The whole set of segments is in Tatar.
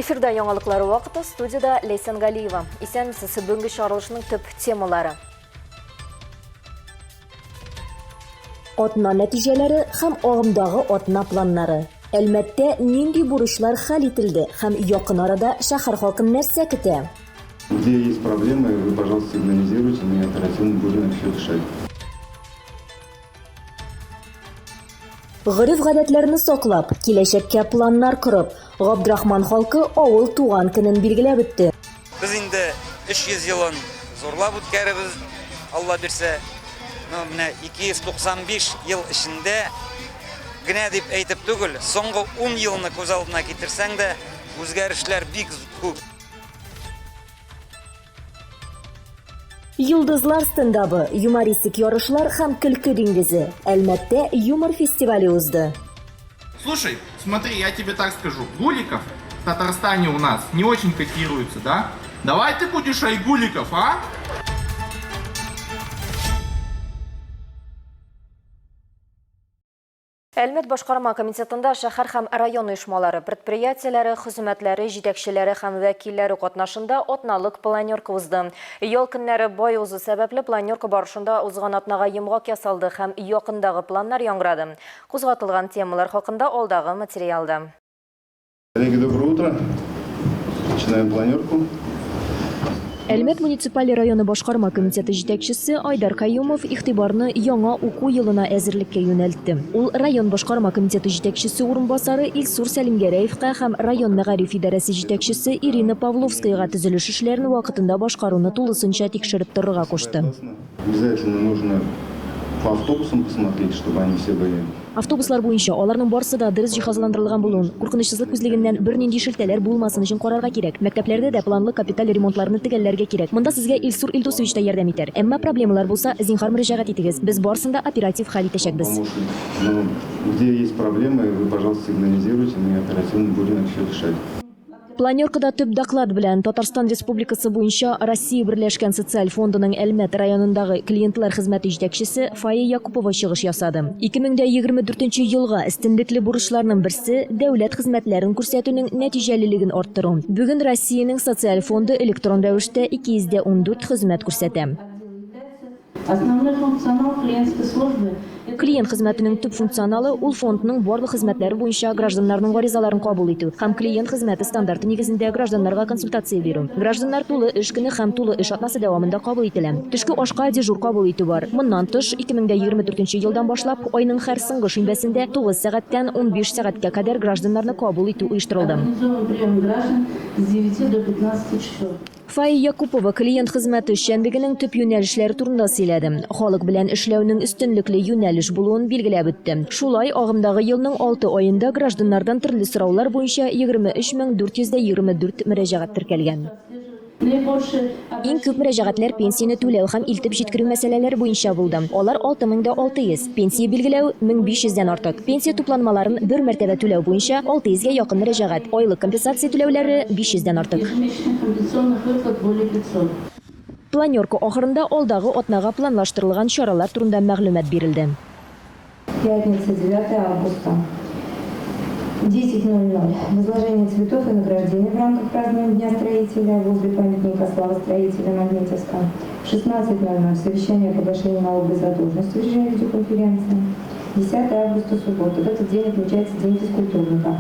Эфирда яңалыклары вакыты, студияда Лейсан Галиева. Исәнмесез, бүгенге чыгарылышның төп темалары. Атна нәтиҗәләре һәм агымдагы атна планнары. Әлмәттә нинди бурычлар хәл ителде һәм якын арада шәһәр халкын нәрсә көтә? Где есть проблемы, вы, пожалуйста, сигнализируйте, мы оперативно будем их все решать. Гырыф-гадәтләрне саклап, киләчәккә планнар корып, Габдрахман халкы авыл туган көнен билгеләп үтте. Biz indi 300 yılın zorlab үткәребез, Алла бирсә, менә 295 ел эчендә генә дип әйтеп түгел, соңгы 10 елны күз алдына китерсәң дә, үзгәрешләр бик күп. Йолдызлар стендабы, юмористик ярышлар һәм көлке диңгезе. Әлмәттә юмор фестивале узды. Слушай, смотри, я тебе так скажу. Гуликов в Татарстане у нас не очень котируется, да? Давай ты будешь Айгуликов, а? Әлмәт башкарма комитетында шәһәр һәм район оешмалары, предприятияләре, хезмәтләре, җитәкчеләре һәм вәкилләре катнашында атналык планерка узды. Ел көннәре бай узу сәбәпле планерка барышында узган атнага йомгак ясалды һәм якындагы планнар яңгырады. Кузгатылган темалар хакында алдагы материалда. Коллеги, доброе утро. Начинаем планерку. Әлмәт муниципаль районы башкарма комитеты җитәкчесе Айдар Каюмов игътибарны яңа уку елына әзерлеккә юнәлтте. Ул район башкарма комитеты җитәкчесе урынбасары Илсур Сәлимгәрәевкә һәм район мәгариф идарәсе җитәкчесе Ирина Павловскаяга төзелеш эшләрен вакытында башкаруны тулысынча тикшереп торырга кушты. Обязательно нужно по автобусам посмотреть, чтобы они все были. Автобуслар буенча аларның барысы да дөрес җиһазландырылган булуын, куркынычсызлык күзлегеннән бернинди шелтәләр булмасын өчен карарга кирәк. Мәктәпләрдә дә планлы капиталь ремонтларны төгәлләргә кирәк. Монда сезгә Илсур Илдусович та ярдәм итәр. Әмма проблемалар булса, зинһар мөрәҗәгать итегез. Без барысын да оператив хәл итәчәкбез. Но где есть проблемы, вы, пожалуйста, сигнализируйте, мы оперативно будем их все решать. Планеркада төп доклад белән Татарстан Республикасы буенча Россия Берләшкән социаль фондының Әлмәт районындагы клиентлар хезмәте җитәкчесе Фая Якупова чыгыш ясады. 2024 елга өстенлекле бурычларның берсе дәүләт хезмәтләрен күрсәтүнең нәтиҗәлелеген арттыру. Бүген Россиянең социаль фонды электрон рәвештә 214 хезмәт күрсәтә. Основной функционал клиентской службы Клиент хезмәтенең төп функционалы ул фондның барлык хезмәтләре буенча гражданнарның гаризаларын кабул итү һәм клиент хезмәте стандарты нигезендә гражданнарга консультация бирү. Гражданнар тулы эш көне һәм тулы эш атнасы дәвамында кабул ителә. Төшке ашка дежур кабул итү бар. Моннан тыш 2024 елдан башлап айның һәр соңгы шимбәсендә 9 сәгатьтән 15 сәгатькә кадәр гражданнарны кабул итү оештырылды. организован прием граждан с 9 до 15 часов. Фая Якупова клиент хезмәте эшчәнлегенең төп юнәлешләре турында сөйләде. Халык белән эшләүнең өстенлекле юнәлеш булуын билгеләп үтте. Шулай агымдагы елның 6 аенда гражданнардан төрле сораулар буенча 23424 мөрәҗәгать теркәлгән. Наибольший Иң күп мөрәҗәгатьләр пенсияне түләү һәм илтеп җиткерү мәсьәләләре буенча булды. Алар 6600, пенсия билгеләү 1500дән артык. Пенсия тупланмаларын бер мәртәбә түләү буенча 600гә якын мөрәҗәгать, айлык компенсация түләүләре 500дән артык. ежемесячных компенсационных выплат более 500. Планерка ахырында алдагы атнага планлаштырылган чаралар турында мәгълүмат бирелде. Пятница, 9 августа, 10:00. Возложение цветов и награждение в рамках празднования Дня строителя возле памятника славы строителя Магнитовска. 16:00. Совещание по погашению налоговой задолженности в режиме видеоконференции. 10 августа, суббота. В этот день отмечается День физкультурника.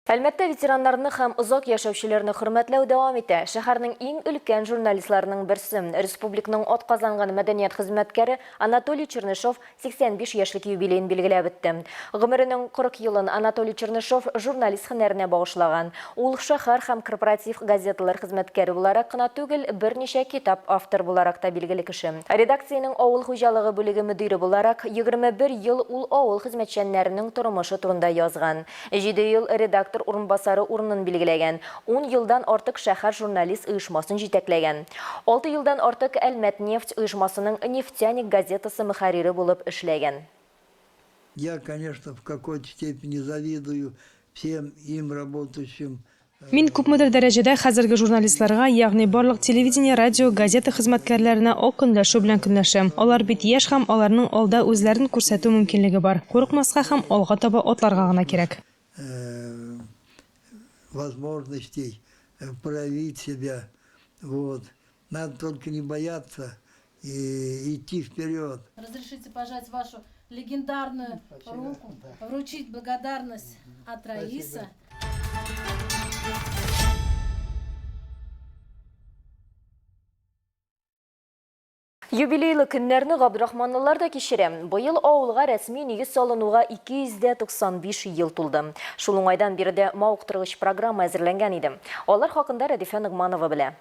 Әлмәттә ветераннарны һәм озак яшәүчеләрне хөрмәтләү дәвам итә. Шәһәрнең иң өлкән журналистларының берсе, республиканың атказанган мәдәният хезмәткәре Анатолий Чернышов 85 яшьлек юбилейын билгеләп үтте. Гомеренең 40 елын Анатолий Чернышов журналист һөнәренә багышлаган. Ул шәһәр һәм корпоратив газеталар хезмәткәре буларак кына түгел, берничә китап автор буларак та билгеле кеше. Редакциянең авыл хуҗалыгы бүлеге мөдире буларак 21 ел ул авыл хезмәтчәннәренең тормышы турында язган. 7 ел редактор урынбасары урынын билгеләгән. 10 елдан артык шәһәр журналист оешмасын җитәкләгән. 6 елдан артык Әлмәт нефть оешмасының «Нефтяник» газетасы мөхәррире булып эшләгән. Я, конечно, в какой-то степени завидую всем им работающим Мин күпмедер дәрәҗәдә хәзерге журналистларга, ягъни барлык телевидение, радио, газета хезмәткәрләренә ак көнләшү белән көнләшәм. Алар бит яшь һәм аларның алда үзләрен күрсәтү мөмкинлеге бар. Курыкмаска һәм алга таба атларга гына кирәк. Возможностей проявить себя. Вот. Надо только не бояться и идти вперед. Разрешите пожать вашу легендарную руку, вручить благодарность от Раиса. Юбилейлы көннәрне Габдрахманлылар да кичерә. Быел авылга рәсми нигез салынуга 295 ел тулды. Шул уңайдан биредә мавыктыргыч программа әзерләнгән иде. Алар хакында Радифә Нигъманова белә.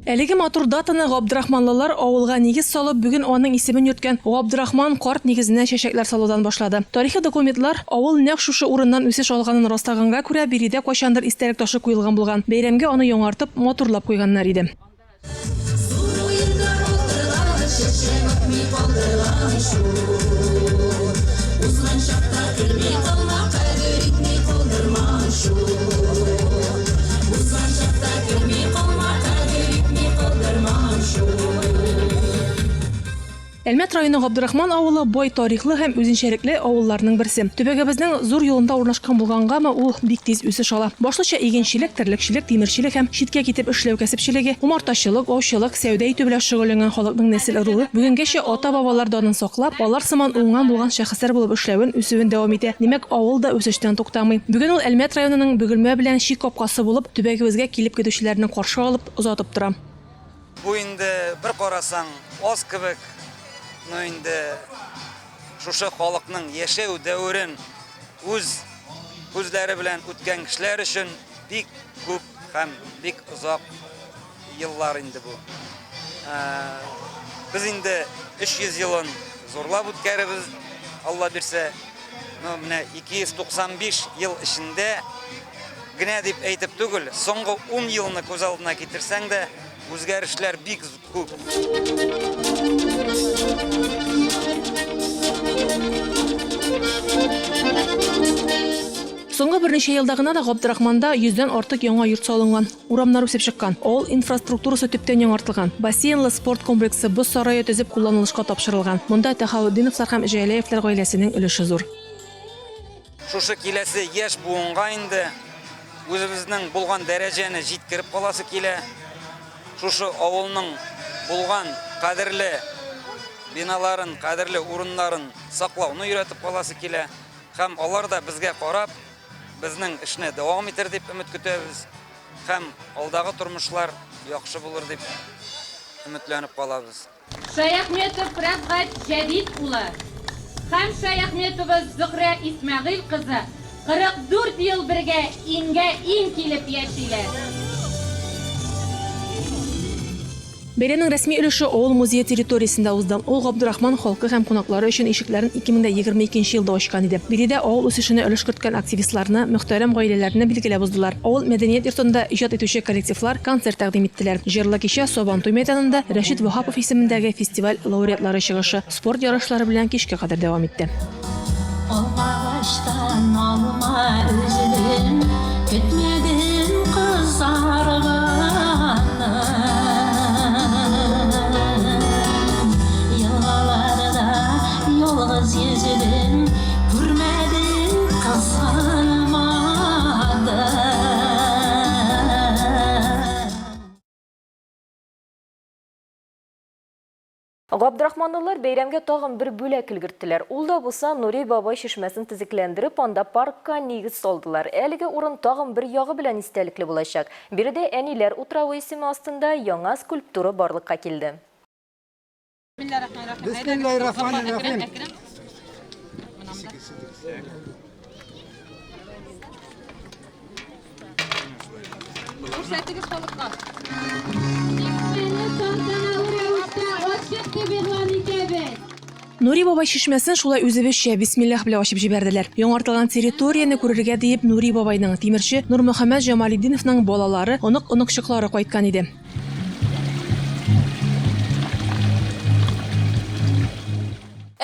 Әлеге матур датаны Габдрахманлылар авылга нигез салып, бүген аның исемен йөрткән Габдрахман карт нигезенә чәчәкләр салудан башлады. Тарихи документлар авыл нәкъ шушы урыннан үсеш алганын растаганга күрә биредә кайчандыр истәлек ташы куелган булган. Бәйрәмгә аны яңартып, матурлап куйганнар иде. Әлмәт районы Габдрахман авылы бай тарихлы һәм үзенчәлекле авылларның берсе. Төбәгебезнең зур юлында урнашкан булгангамы ул бик тиз үсеш ала. Башлыча игенчелек, терлекчелек, тимерчелек һәм читкә китеп эшләү кәсепчелеге, умартачылык, аучылык, сәүдә итү белән шөгыльләнгән халыкның нәсел рухы бүгенгәчә ата-бабалар данын саклап, алар сыман уңган булган шәхесләр булып эшләвен, үсүен дәвам итә. Димәк, авыл да үсештән туктамый. Бүген ул Әлмәт районының Бөгелмә белән Шик капкасы булып, төбәгебезгә килеп китүчеләрне каршы алып, озатып тора. Бу инде бер карасаң аз кебек. Но инде шушы халыкның яшәү дәверен үзләре белән үткән кешеләр өчен бик күп һәм бик озак еллар инде бу. Без инде 300 елын зурлап үткәрбез, Алла бирсә, менә 295 ел эчендә генә дип әйтеп түгел, соңгы 10 елны күз алдына китерсәң дә үзгәрешләр бик күп. Соңгы берничә елда гына да Габдрахманда 100дән артык яңа йорт салынган, урамнар үсеп чыккан, авыл инфраструктурасы төптән яңартылган, бассейнлы спорт комплексы, боз сарае төзеп кулланылышка тапшырылган. Монда Тахауддиновлар һәм Җәләевләр гаиләсенең өлеше зур. Шушы киләсе яшь буынга инде үзебезнең булган дәрәҗәне җиткереп каласы килә. Шушы авылның булган кадерле биналарын, кадерле урыннарын саклауны өйрәтеп каласы килә. Һәм алар да безгә карап, безнең эшне дәвам итер дип өмет көтәбез. Һәм алдагы тормышлар яхшы булыр дип өметләнеп калабыз. Шаяхметов Рафгат Җәдид улы һәм Шаяхметова Зөһрә Исмәгыйль кызы 44 ел бергә иңгә иң килеп яшиләр. Бәйрәмнең рәсми өлеше авыл музее территориясендә узды. Ул Габдрахман халкы һәм кунаклары өчен ишекләрен 2022 елда ачкан иде. Биредә авыл үсешенә өлеш керткән активистларны, мөхтәрәм гаиләләрне билгеләп уздылар. Авыл мәдәният йортында иҗат итүче коллективлар концерт тәкъдим иттеләр. Җырлы кичә Сабантуй мәйданында Рәшит Вахапов исемендәге фестиваль лауреатлары чыгышы спорт ярышлары белән кичкә кадәр дәвам итте. Габдрахманлылар бәйрәмгә тагын бер бүләк өлгерттеләр. Ул да булса Нури бабай чишмәсен төзекләндереп, анда паркка нигез салдылар. Әлеге урын тагын бер ягы белән истәлекле булачак. Биредә әниләр утравы исеме астында яңа скульптура барлыкка килде. Бисмиллаһир-рахманир-рахим. Күрсәтегез халыкка. Нури бабай чишмәсен шулай үзебезчә бисмиллах белән ачып җибәрделәр. Яңартылган территорияны күрергә диеп Нури бабайның тимерче Нурмөхәммәд Җамалетдиновның балалары, онык-оныкчыклары кайткан иде.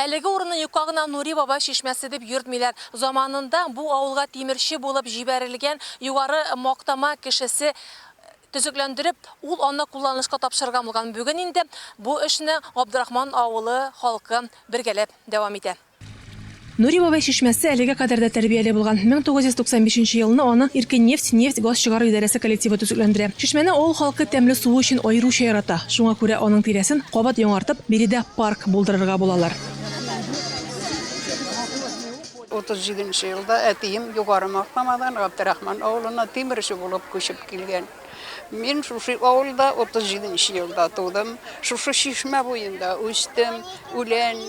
Әлеге урынның юкагына Нури баба шишмәсе дип йөртмиләр. Заманында бу авылга тимерче булып җибәрелгән югары мактама кешесе төзекләндереп, ул аны кулланышка тапшырган булган. Бүген инде бу эшне Габдрахман авылы халкы бергәләп дәвам итә. Нури бабай шишмәсе әлегә кадәр дә тәрбияле булган. 1995 елны аны Иркеннефть газ чыгару идарәсе коллективы төзекләндерә. Шишмәне авыл халкы тәмле суы өчен аеруча ярата. Шуңа күрә аның тирәсен кабат яңартып, биредә парк булдырырга булалар. 37 елда әтием югары мактамадан Габдрахман авылына тимерче булып күчеп килгән. Мен шушы авылда 37 елда тудым. Шушы шишмә буенда үстем, үлән,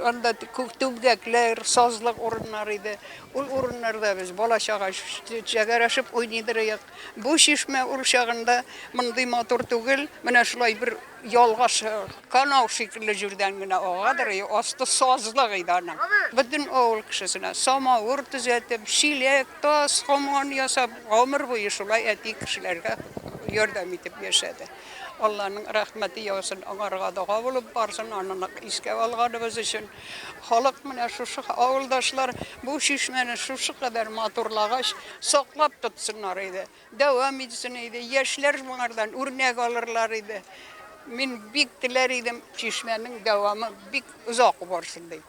анда түбгәкләр, сазлык урыннары иде. Ул урыннарда без бала-чага җәгәрәшеп уйныйдык. Бу шишмә ул чагында мондый матур түгел, менә шулай бер ялгаш канал шикелле җирдән генә агадыр, асты сазлык иде аның. Бөтен авыл кешесенә самавыр төзәтеп, шилек, тас, хаман ясап, гомер буе шулай әти кешеләргә ярдәм итеп яшәде. Алланың рәхмәте яусын, аңарга дога булып барсын, аны искә алганыбыз өчен. Халык менә шушы авылдашлар бу шишмәне шушы кадәр матурлагач саклап тотсыннар иде. Дәвам итсен иде. Яшьләр моңардан үрнәк алырлар иде. Мин бик теләр идем шишмәнең дәвамы бик озак барсын дип.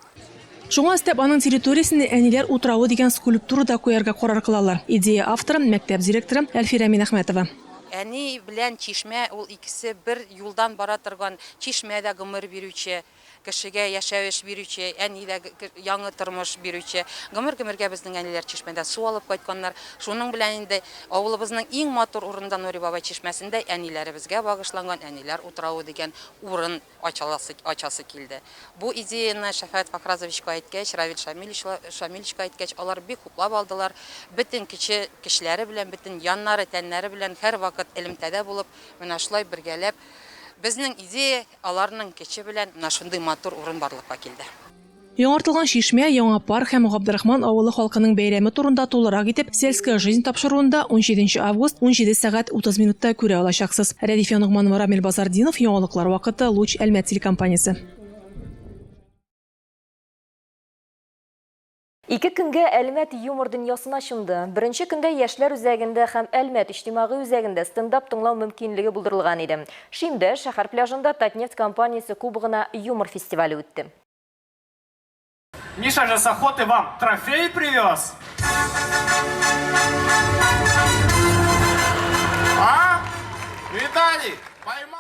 Шуңа өстәп аның территориясенә әниләр утравы дигән скульптура да куярга карар кылалар. Идея авторы мәктәп директоры Әлфирә Минәхмәтова. Әни белән чишмә ул икесе бер юлдан бара торган. Чишмә дә гомер бирүче, кешегә яшәвеш бирүче, әни дә яңа тормыш бирүче. Гомер-гомергә безнең әниләр чишмәдә су алып кайтканнар. Шуның белән инде авылыбызның иң матур урында Нури бабай чишмәсендә әниләребезгә багышланган әниләр утравы дигән урын ачасы килде. Бу идеяны Шәфәгать Фахразовичка әйткәч, Равил Шамилевичка әйткәч, алар бик хуплап алдылар. Бөтен кешеләре белән, бөтен яннары, тәннәре белән һәр вакыт элемтәдә булып, менә шулай бергәләп безнең идея аларның кече белән менә шундый матур урын барлыкка килде. Яңартылган шишмә, яңа парк һәм Габдрахман авылы халкының бәйрәме турында тулырак итеп, сельская жизнь тапшыруында 17 август 17 сәгать 30 минутта күрә алачаксыз. Рәдифә Нугманова, Рамил Базардинов, яңалыклар вакыты, Луч, Әлмәт телекомпаниясе. 2 көнгә Әлмәт юмор дөньясына чумды. Беренче көндә яшьләр үзәгендә һәм Әлмәт иҗтимагый үзәгендә стендап тыңлау мөмкинлеге булдырылган иде. Шимдә шәһәр пляжында Татнефть компаниясе кубогына юмор фестивале үтте. Миша же с охоты вам трофей привез. А? Виталий!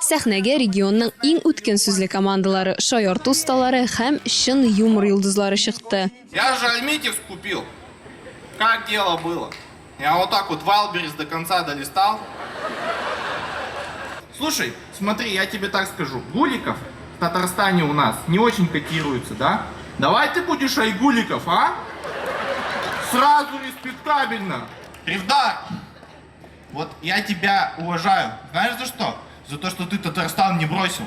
Сәхнәгә регионның иң үткен сүзле командалары, шаярту осталары һәм чын юмор йолдызлары чыкты. Я же Альметьевск купил. Как дело было? Я вот так вот Вайлдберрис до конца долистал. Слушай, смотри, я тебе так скажу. Гуликов в Татарстане у нас не очень котируется, да? Давай ты будешь Айгуликов, а? Сразу респектабельно. Ревдар, вот я тебя уважаю. Знаешь за что? За то, что ты Татарстан не бросил.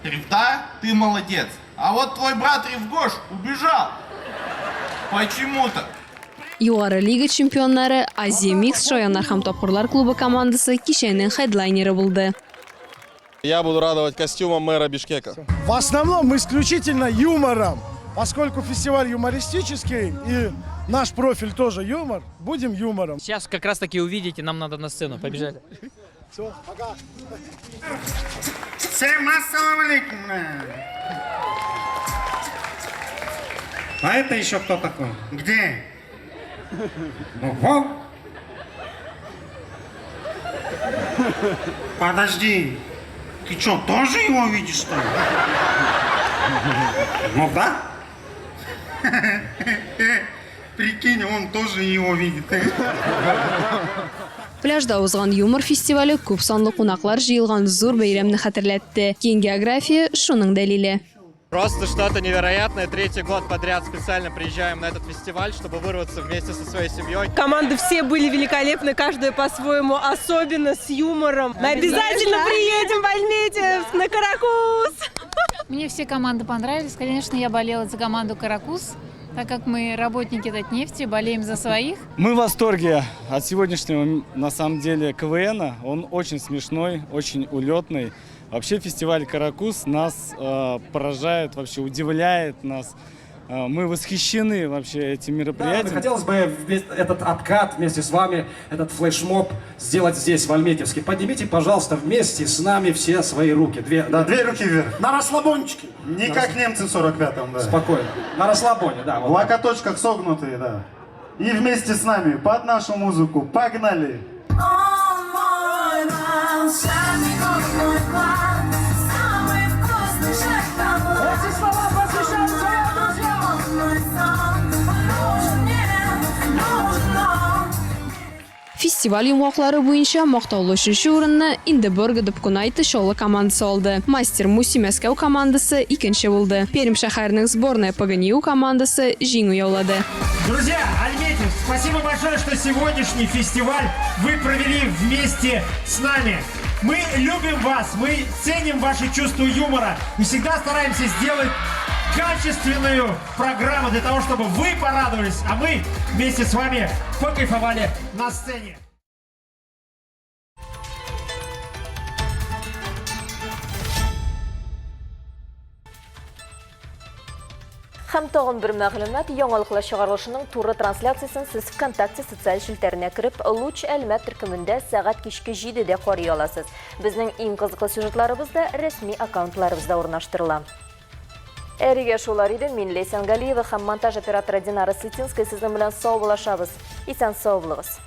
Ревдар, ты молодец. А вот твой брат Ревгош убежал. Почему-то. Югары лига чемпионнары Азия Микс Шаяннар һәм Тапкырлар клубы командасы кичәнең хедлайнеры булды. Я буду радовать костюмом мэра Бишкека. В основном исключительно юмором. Поскольку фестиваль юмористический и наш профиль тоже юмор, будем юмором. Сейчас как раз таки увидите, нам надо на сцену. Побежали. Все, пока. Всем ассалам алейкум. А это еще кто такой? Где? Ого! Подожди. Ты что, тоже его видишь, что ли? Ну да. Прикинь, он тоже его видит. Пляжда узган юмор фестивале күп санлы кунаклар җыелган зур бәйрәмне хәтерләтте. Киң география шуның дәлиле. Просто что-то невероятное. 3-й год подряд специально приезжаем на этот фестиваль, чтобы вырваться вместе со своей семьей. Команды все были великолепны, каждая по-своему, особенно с юмором. Мы обязательно приедем в Альметьевск на Каракуз. Мне все команды понравились. Конечно, я болела за команду «Каракуз». Так как мы работники Татнефти, болеем за своих. Мы в восторге от сегодняшнего, на самом деле, КВН. Он очень смешной, очень улетный. Вообще фестиваль «Каракуз» нас поражает, вообще удивляет нас. Мы восхищены вообще этим мероприятием. Да, хотелось бы этот откат вместе с вами, этот флешмоб сделать здесь, в Альметьевске. Поднимите, пожалуйста, вместе с нами все свои руки. Две руки вверх. На расслабончике. Не как немцы в 45-м, да. Спокойно. На расслабоне, да. В локоточках согнутые, да. И вместе с нами, под нашу музыку. Погнали! Эти слова посвящают своим друзьям! Festival yumg'oqlari bo'yicha maqtovli 3-o'rinni Indeburg deb Kunayt Shola komandasi oldi. Master Musi Moskva komandasi 2-chi bo'ldi. Пермь shaharning сборная Paganiu komandasi jing'u yo'lladi. Друзья, Альметьевск, спасибо большое, что сегодняшний фестиваль вы провели вместе с нами. Мы любим вас, мы ценим ваши чувства юмора и всегда стараемся сделать качественную программу для того, чтобы вы порадовались, а мы вместе с вами покайфовали на сцене. Һәм тагын бер мәгълүмат, яңалыклар чыгарылышының туры трансляциясын сез ВКонтакте социаль шелтәренә кереп, Луч Әлмәт төркемендә сәгать кичке 7-дә карый аласыз. Безнең иң кызыклы сюжетларыбыз да рәсми аккаунтларыбызда урнаштырыла. Әрегә шулар иде, мин Лейсан Галиева һәм монтаж операторы Динара Сытинская сезнең белән сау булашабыз. Исән сау булыгыз.